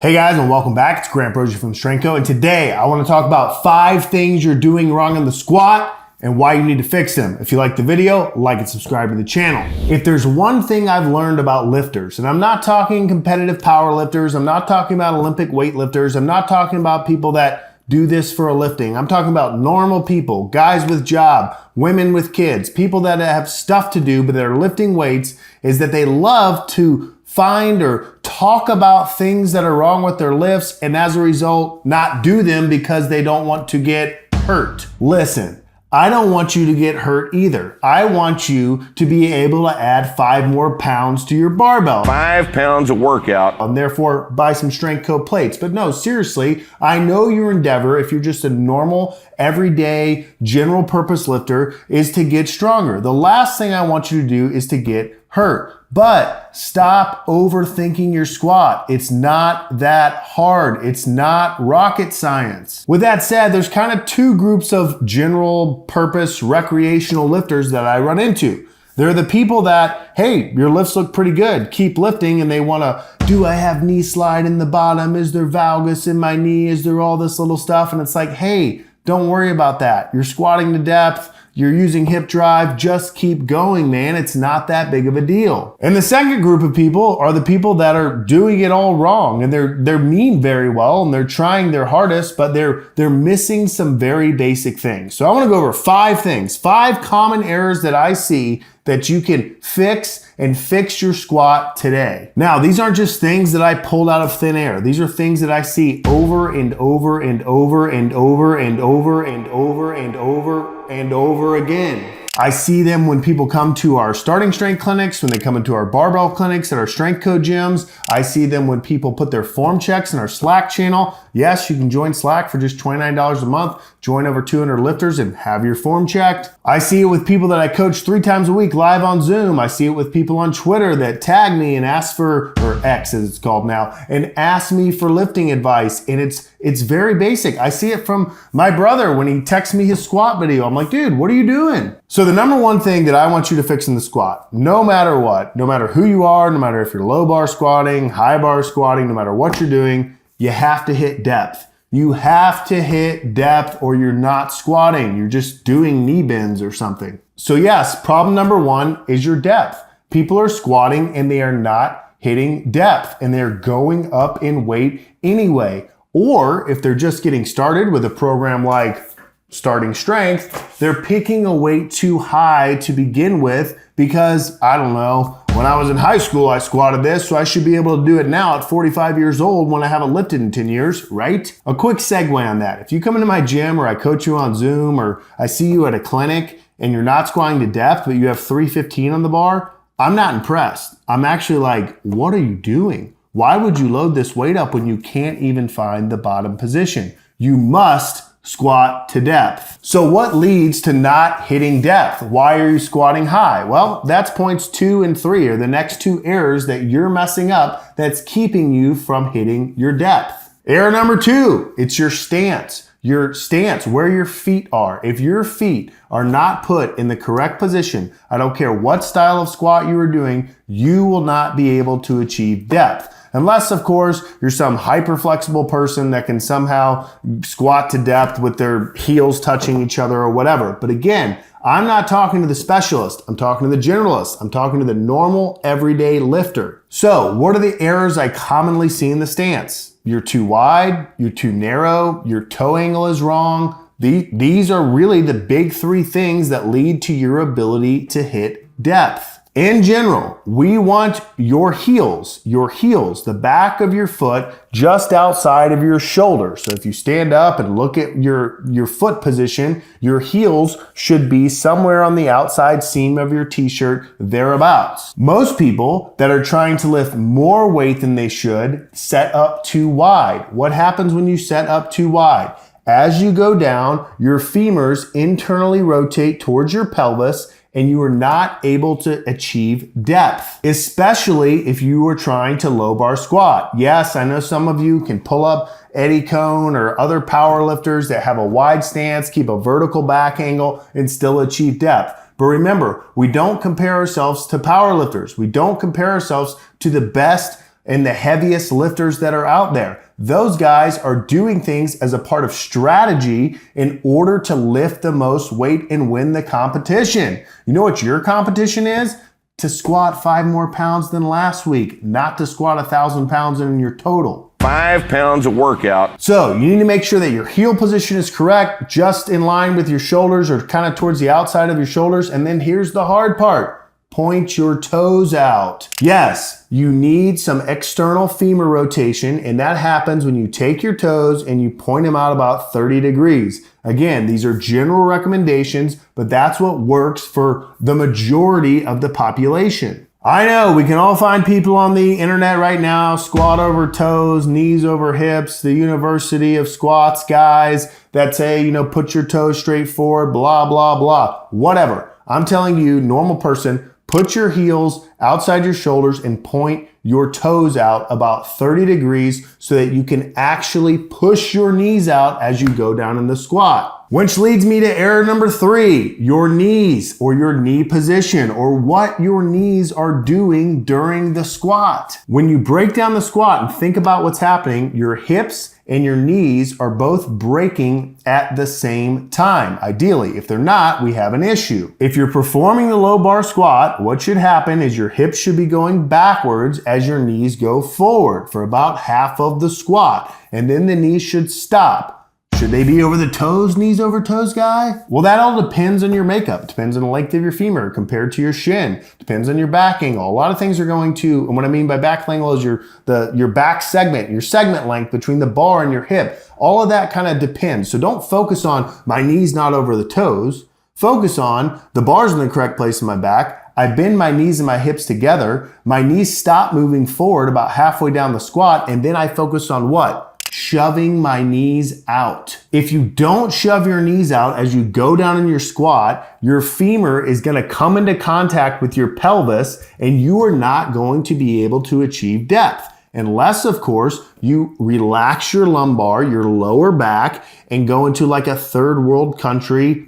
Hey guys, and welcome back. It's Grant Broggi from Strength Coach, and today I want to talk about 5 things you're doing wrong in the squat and why you need to fix them. If you like the video, like and subscribe to the channel. If there's one thing I've learned about lifters, and I'm not talking competitive power lifters, I'm not talking about Olympic weightlifters, I'm not talking about people that do this for a lifting. I'm talking about normal people, guys with job, women with kids, people that have stuff to do but they're lifting weights, is that they love to find or talk about things that are wrong with their lifts and as a result not do them because they don't want to get hurt. Listen, I don't want you to get hurt either. I want you to be able to add 5 more pounds to your barbell. 5 pounds of workout. And therefore buy some Strength Coach plates. But no, seriously, I know your endeavor, if you're just a normal, everyday, general purpose lifter, is to get stronger. The last thing I want you to do is to get hurt. But stop overthinking your squat. It's not that hard. It's not rocket science. With that said, there's kind of 2 groups of general purpose recreational lifters that I run into. They're the people that, hey, your lifts look pretty good, keep lifting, and they want to, do I have knee slide in the bottom? Is there valgus in my knee? Is there all this little stuff? And it's like, hey, don't worry about that. You're squatting to depth. You're using hip drive, just keep going, man. It's not that big of a deal. And the second group of people are the people that are doing it all wrong, and they're mean very well and they're trying their hardest, but they're missing some very basic things. So I want to go over 5 things, 5 common errors that I see that you can fix and fix your squat today. Now, these aren't just things that I pulled out of thin air. These are things that I see over and over and over and over and over and over and over and over again. I see them when people come to our starting strength clinics, when they come into our barbell clinics at our Strength Coach gyms. I see them when people put their form checks in our Slack channel. Yes, you can join Slack for just $29 a month. Join over 200 lifters and have your form checked. I see it with people that I coach 3 times a week live on Zoom. I see it with people on Twitter that tag me and ask for, or X as it's called now, and ask me for lifting advice. And it's very basic. I see it from my brother when he texts me his squat video. I'm like, dude, what are you doing? So the number one thing that I want you to fix in the squat, no matter what, no matter who you are, no matter if you're low bar squatting, high bar squatting, no matter what you're doing, you have to hit depth. You have to hit depth or you're not squatting. You're just doing knee bends or something. So yes, problem number 1 is your depth. People are squatting and they are not hitting depth and they're going up in weight anyway. Or if they're just getting started with a program like starting strength, they're picking a weight too high to begin with because, I don't know, when I was in high school, I squatted this, so I should be able to do it now at 45 years old when I haven't lifted in 10 years, right? A quick segue on that. If you come into my gym or I coach you on Zoom or I see you at a clinic and you're not squatting to depth, but you have 315 on the bar, I'm not impressed. I'm actually like, what are you doing? Why would you load this weight up when you can't even find the bottom position? You must squat to depth. So what leads to not hitting depth? Why are you squatting high? Well, that's points 2 and 3 are the next 2 errors that you're messing up that's keeping you from hitting your depth. Error number 2, it's your stance. Your stance, where your feet are. If your feet are not put in the correct position, I don't care what style of squat you are doing, you will not be able to achieve depth. Unless, of course, you're some hyper flexible person that can somehow squat to depth with their heels touching each other or whatever. But again, I'm not talking to the specialist. I'm talking to the generalist. I'm talking to the normal everyday lifter. So what are the errors I commonly see in the stance? You're too wide, you're too narrow, your toe angle is wrong. These are really the big 3 things that lead to your ability to hit depth. In general, we want your heels, the back of your foot just outside of your shoulder. So if you stand up and look at your foot position, your heels should be somewhere on the outside seam of your t-shirt, thereabouts. Most people that are trying to lift more weight than they should set up too wide. What happens when you set up too wide? As you go down, your femurs internally rotate towards your pelvis and you are not able to achieve depth, especially if you are trying to low bar squat. Yes, I know some of you can pull up Eddie Cohn or other power lifters that have a wide stance, keep a vertical back angle, and still achieve depth. But remember, we don't compare ourselves to power lifters. We don't compare ourselves to the best and the heaviest lifters that are out there. Those guys are doing things as a part of strategy in order to lift the most weight and win the competition. You know what your competition is? To squat 5 more pounds than last week, not to squat 1,000 pounds in your total. 5 pounds of workout. So you need to make sure that your heel position is correct, just in line with your shoulders or kind of towards the outside of your shoulders. And then here's the hard part. Point your toes out. Yes, you need some external femur rotation, and that happens when you take your toes and you point them out about 30 degrees. Again, these are general recommendations, but that's what works for the majority of the population. I know we can all find people on the internet right now, squat over toes, knees over hips, the University of Squats guys that say, put your toes straight forward, blah, blah, blah, whatever. I'm telling you, normal person, put your heels outside your shoulders and point your toes out about 30 degrees so that you can actually push your knees out as you go down in the squat. Which leads me to error number 3, your knees or your knee position or what your knees are doing during the squat. When you break down the squat and think about what's happening, your hips and your knees are both breaking at the same time. Ideally, if they're not, we have an issue. If you're performing the low bar squat, what should happen is your hips should be going backwards as your knees go forward for about half of the squat, and then the knees should stop. Should they be over the toes, knees over toes, guy? Well, that all depends on your makeup. It depends on the length of your femur compared to your shin. Depends on your back angle. A lot of things are going to, and what I mean by back angle is your back segment, your segment length between the bar and your hip. All of that kind of depends. So don't focus on my knees not over the toes. Focus on the bar's in the correct place in my back. I bend my knees and my hips together. My knees stop moving forward about halfway down the squat, and then I focus on what? Shoving my knees out. If you don't shove your knees out as you go down in your squat, your femur is going to come into contact with your pelvis and you are not going to be able to achieve depth. Unless, of course, you relax your lumbar, your lower back, and go into like a third world country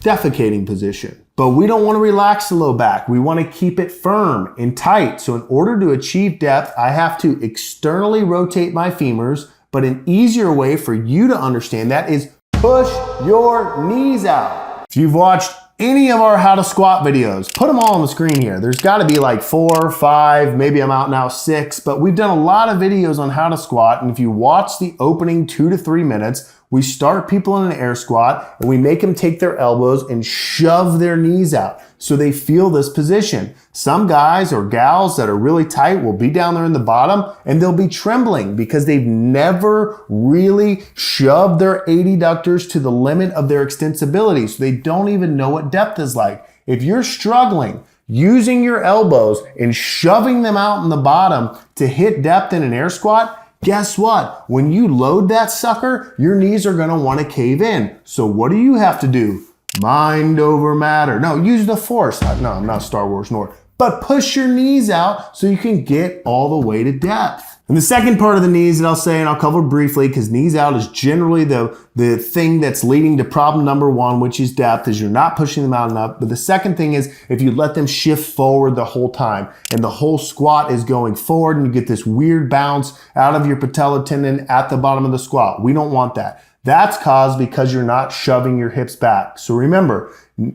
defecating position. But we don't want to relax the low back. We want to keep it firm and tight. So in order to achieve depth, I have to externally rotate my femurs. But an easier way for you to understand that is push your knees out. If you've watched any of our how to squat videos, put them all on the screen here. There's got to be like 4 or 5, maybe I'm out now 6, but we've done a lot of videos on how to squat. And if you watch the opening 2 to 3 minutes, we start people in an air squat and we make them take their elbows and shove their knees out so they feel this position. Some guys or gals that are really tight will be down there in the bottom and they'll be trembling because they've never really shoved their adductors to the limit of their extensibility. So they don't even know what depth is like. If you're struggling using your elbows and shoving them out in the bottom to hit depth in an air squat, guess what? When you load that sucker, your knees are going to want to cave in. So what do you have to do? Mind over matter. No, use the force. No, I'm not Star Wars nor. But push your knees out so you can get all the way to depth. And the second part of the knees that I'll say, and I'll cover briefly because knees out is generally the thing that's leading to problem number 1, which is depth, is you're not pushing them out enough. But the second thing is if you let them shift forward the whole time and the whole squat is going forward and you get this weird bounce out of your patella tendon at the bottom of the squat. We don't want that. That's caused because you're not shoving your hips back. So remember,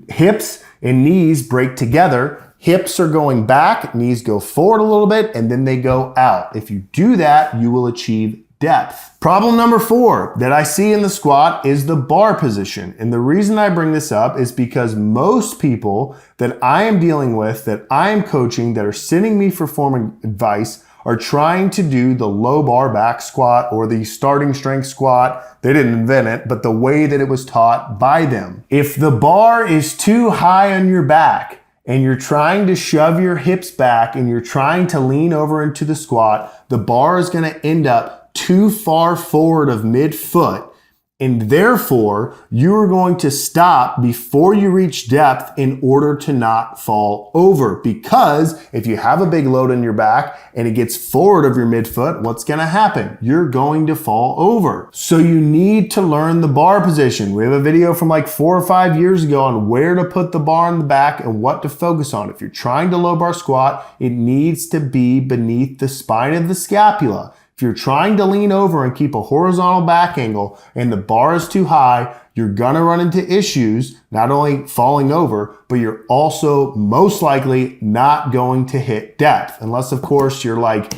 hips and knees break together. Hips are going back, knees go forward a little bit, and then they go out. If you do that, you will achieve depth. Problem number 4 that I see in the squat is the bar position. And the reason I bring this up is because most people that I am dealing with, that I am coaching, that are sending me for form advice, are trying to do the low bar back squat or the starting strength squat. They didn't invent it, but the way that it was taught by them. If the bar is too high on your back, and you're trying to shove your hips back and you're trying to lean over into the squat, the bar is going to end up too far forward of midfoot And therefore, you are going to stop before you reach depth in order to not fall over. Because if you have a big load on your back and it gets forward of your midfoot, what's going to happen? You're going to fall over. So you need to learn the bar position. We have a video from like 4 or 5 years ago on where to put the bar in the back and what to focus on. If you're trying to low bar squat, it needs to be beneath the spine of the scapula. If you're trying to lean over and keep a horizontal back angle and the bar is too high, you're gonna run into issues, not only falling over, but you're also most likely not going to hit depth. Unless, of course, you're like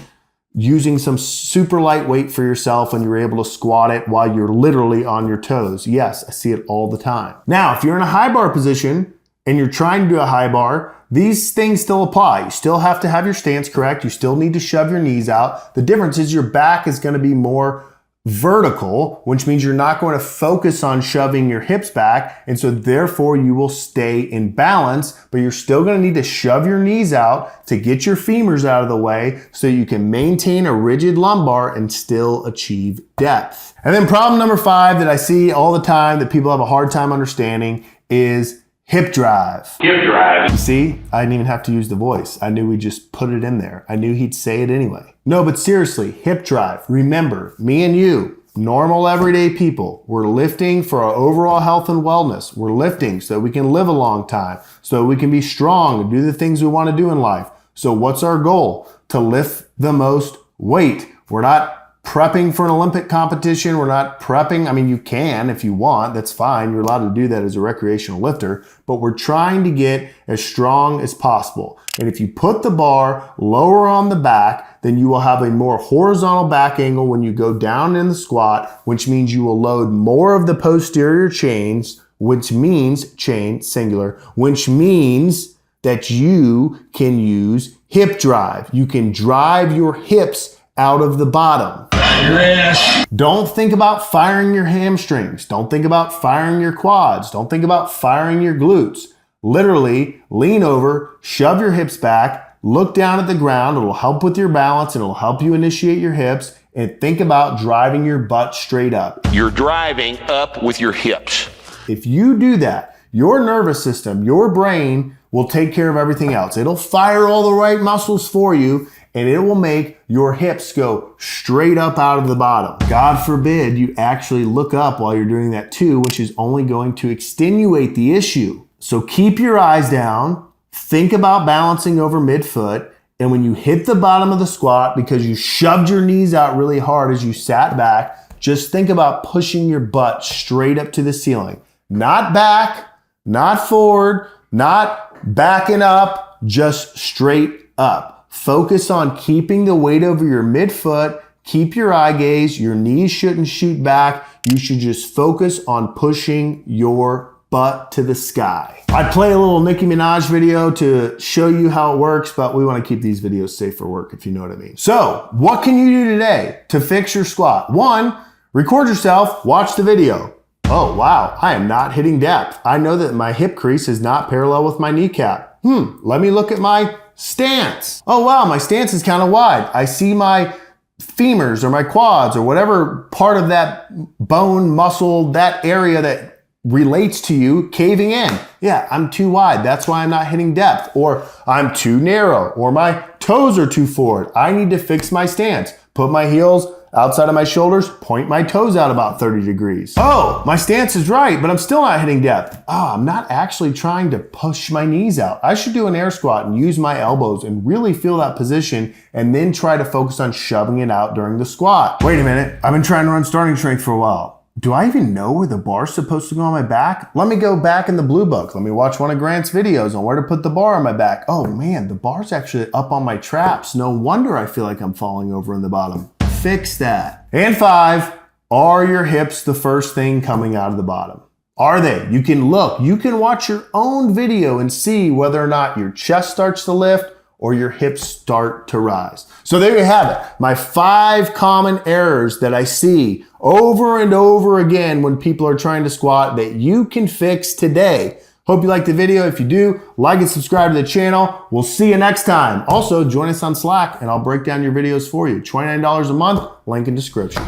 using some super light weight for yourself and you're able to squat it while you're literally on your toes. Yes, I see it all the time. Now, if you're in a high bar position and you're trying to do a high bar, these things still apply. You still have to have your stance correct. You still need to shove your knees out. The difference is your back is going to be more vertical, which means you're not going to focus on shoving your hips back. And so therefore you will stay in balance, but you're still going to need to shove your knees out to get your femurs out of the way so you can maintain a rigid lumbar and still achieve depth. And then problem number 5 that I see all the time that people have a hard time understanding is hip drive. Hip drive. You see, I didn't even have to use the voice. I knew we just put it in there. I knew he'd say it anyway. No, but seriously, hip drive. Remember, me and you, normal everyday people, we're lifting for our overall health and wellness. We're lifting so we can live a long time, so we can be strong and do the things we want to do in life. So what's our goal? To lift the most weight. We're not prepping for an Olympic competition. We're not prepping. I mean, you can if you want. That's fine. You're allowed to do that as a recreational lifter. But we're trying to get as strong as possible. And if you put the bar lower on the back, then you will have a more horizontal back angle when you go down in the squat, which means you will load more of the posterior chains, which means chain, singular, which means that you can use hip drive. You can drive your hips out of the bottom. Your ass. Don't think about firing your hamstrings. Don't think about firing your quads. Don't think about firing your glutes. Literally, lean over, shove your hips back, look down at the ground. It'll help with your balance. It'll help you initiate your hips. And think about driving your butt straight up. You're driving up with your hips. If you do that, your nervous system, your brain will take care of everything else. It'll fire all the right muscles for you, and it will make your hips go straight up out of the bottom. God forbid you actually look up while you're doing that too, which is only going to extenuate the issue. So keep your eyes down, think about balancing over midfoot, and when you hit the bottom of the squat because you shoved your knees out really hard as you sat back, just think about pushing your butt straight up to the ceiling. Not back, not forward, not backing up, just straight up. Focus on keeping the weight over your midfoot. Keep your eye gaze. Your knees shouldn't shoot back. You should just focus on pushing your butt to the sky. I play a little Nicki Minaj video to show you how it works, but we want to keep these videos safe for work, if you know what I mean. So, what can you do today to fix your squat? 1, record yourself, watch the video. Oh, wow, I am not hitting depth. I know that my hip crease is not parallel with my kneecap. Let me look at my stance. Oh wow, my stance is kind of wide. I see my femurs or my quads or whatever part of that bone, muscle, that area that relates to you caving in. Yeah, I'm too wide. That's why I'm not hitting depth. Or I'm too narrow, or my toes are too forward. I need to fix my stance. Put my heels outside of my shoulders, point my toes out about 30 degrees. Oh, my stance is right, but I'm still not hitting depth. I'm not actually trying to push my knees out. I should do an air squat and use my elbows and really feel that position and then try to focus on shoving it out during the squat. Wait a minute, I've been trying to run starting strength for a while. Do I even know where the bar's supposed to go on my back? Let me go back in the blue book. Let me watch one of Grant's videos on where to put the bar on my back. Oh man, the bar's actually up on my traps. No wonder I feel like I'm falling over in the bottom. Fix that. And 5, are your hips the first thing coming out of the bottom? Are they? You can look, you can watch your own video and see whether or not your chest starts to lift or your hips start to rise. So there you have it. My 5 common errors that I see over and over again when people are trying to squat that you can fix today. Hope you liked the video. If you do, like and subscribe to the channel. We'll see you next time. Also, join us on Slack and I'll break down your videos for you. $29 a month, link in description.